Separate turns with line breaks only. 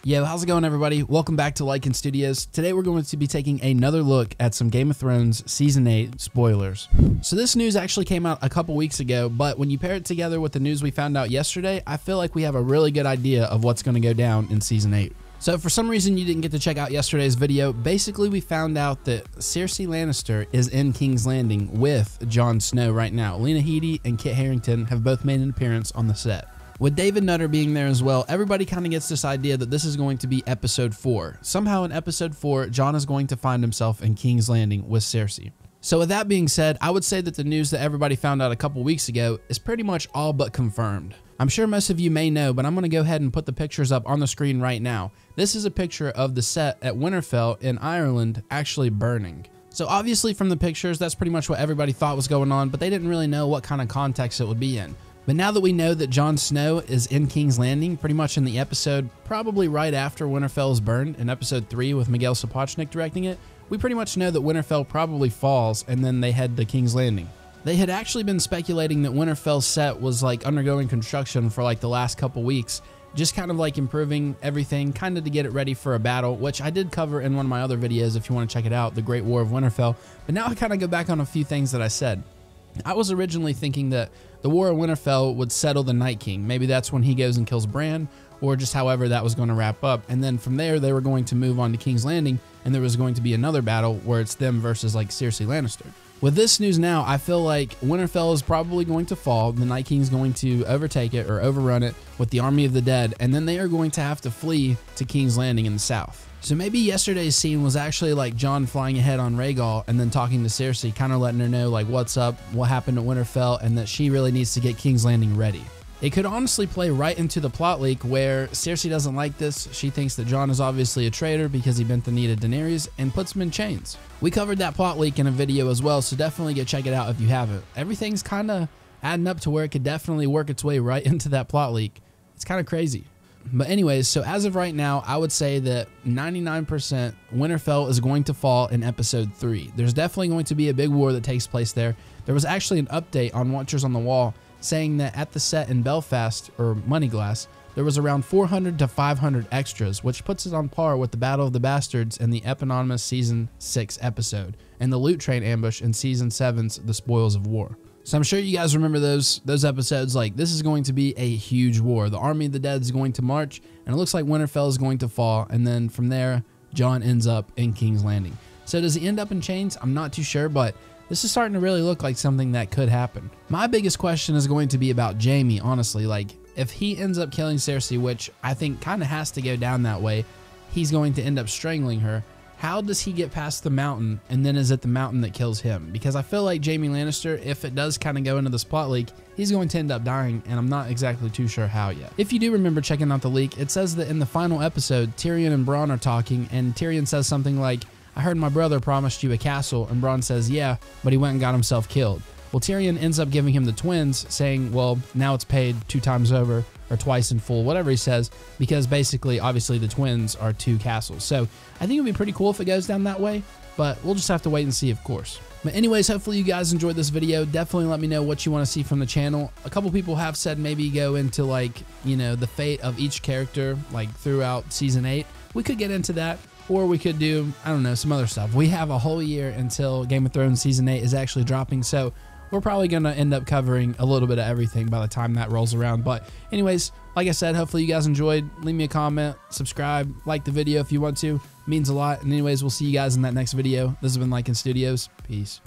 Yo, how's it going, everybody? Welcome back to Lycan Studios. Today we're going to be taking another look at some Game of Thrones Season 8 spoilers. So this news actually came out a couple weeks ago, but when you pair it together with the news we found out yesterday, I feel like we have a really good idea of what's going to go down in Season 8. So if for some reason you didn't get to check out yesterday's video, basically we found out that Cersei Lannister is in King's Landing with Jon Snow right now. Lena Headey and Kit Harington have both made an appearance on the set. With David Nutter being there as well, everybody kind of gets this idea that this is going to be episode 4. Somehow in episode 4, Jon is going to find himself in King's Landing with Cersei. So with that being said, I would say that the news that everybody found out a couple weeks ago is pretty much all but confirmed. I'm sure most of you may know, but I'm going to go ahead and put the pictures up on the screen right now. This is a picture of the set at Winterfell in Ireland actually burning. So obviously from the pictures, that's pretty much what everybody thought was going on, but they didn't really know what kind of context it would be in. But now that we know that Jon Snow is in King's Landing, pretty much in the episode, probably right after Winterfell is burned, in episode 3 with Miguel Sapochnik directing it, we pretty much know that Winterfell probably falls and then they head to King's Landing. They had actually been speculating that Winterfell's set was like undergoing construction for like the last couple weeks, just kind of like improving everything, kind of to get it ready for a battle, which I did cover in one of my other videos if you want to check it out, the Great War of Winterfell. But now I kind of go back on a few things that I said. I was originally thinking that the War of Winterfell would settle the Night King. Maybe that's when he goes and kills Bran, or just however that was going to wrap up. And then from there, they were going to move on to King's Landing, and there was going to be another battle where it's them versus like Cersei Lannister. With this news now, I feel like Winterfell is probably going to fall. The Night King's going to overtake it or overrun it with the army of the dead, and then they are going to have to flee to King's Landing in the south. So maybe yesterday's scene was actually like Jon flying ahead on Rhaegal and then talking to Cersei, kind of letting her know like what's up, what happened at Winterfell, and that she really needs to get King's Landing ready. It could honestly play right into the plot leak where Cersei doesn't like this. She thinks that Jon is obviously a traitor because he bent the knee to Daenerys and puts him in chains. We covered that plot leak in a video as well, so definitely go check it out if you haven't. Everything's kind of adding up to where it could definitely work its way right into that plot leak. It's kind of crazy. But anyways, so as of right now, I would say that 99% Winterfell is going to fall in episode 3. There's definitely going to be a big war that takes place there. There was actually an update on Watchers on the Wall saying that at the set in Belfast, or Moneyglass, there was around 400 to 500 extras, which puts it on par with the Battle of the Bastards in the eponymous Season 6 episode, and the Loot Train ambush in Season 7's The Spoils of War. So I'm sure you guys remember those episodes. Like, this is going to be a huge war. The army of the dead is going to march, and it looks like Winterfell is going to fall, and then from there, Jon ends up in King's Landing. So does he end up in chains? I'm not too sure, but this is starting to really look like something that could happen. My biggest question is going to be about Jaime, honestly. Like, if he ends up killing Cersei, which I think kind of has to go down that way, he's going to end up strangling her. How does he get past the mountain, and then is it the mountain that kills him? Because I feel like Jaime Lannister, if it does kind of go into this plot leak, he's going to end up dying, and I'm not exactly too sure how yet. If you do remember checking out the leak, it says that in the final episode, Tyrion and Bronn are talking, and Tyrion says something like, "I heard my brother promised you a castle," and Bronn says, "Yeah, but he went and got himself killed." Well, Tyrion ends up giving him the twins, saying, well, now it's paid 2 times over, or twice in full, whatever he says, because basically, obviously, the twins are 2 castles. So I think it would be pretty cool if it goes down that way, but we'll just have to wait and see, of course. But anyways, hopefully you guys enjoyed this video. Definitely let me know what you want to see from the channel. A couple people have said maybe go into, like, you know, the fate of each character, like, throughout Season 8. We could get into that. Or we could do, I don't know, some other stuff. We have a whole year until Game of Thrones Season 8 is actually dropping, so we're probably going to end up covering a little bit of everything by the time that rolls around. But anyways, like I said, hopefully you guys enjoyed. Leave me a comment, subscribe, like the video if you want to. It means a lot. And anyways, we'll see you guys in that next video. This has been Lycan Studios. Peace.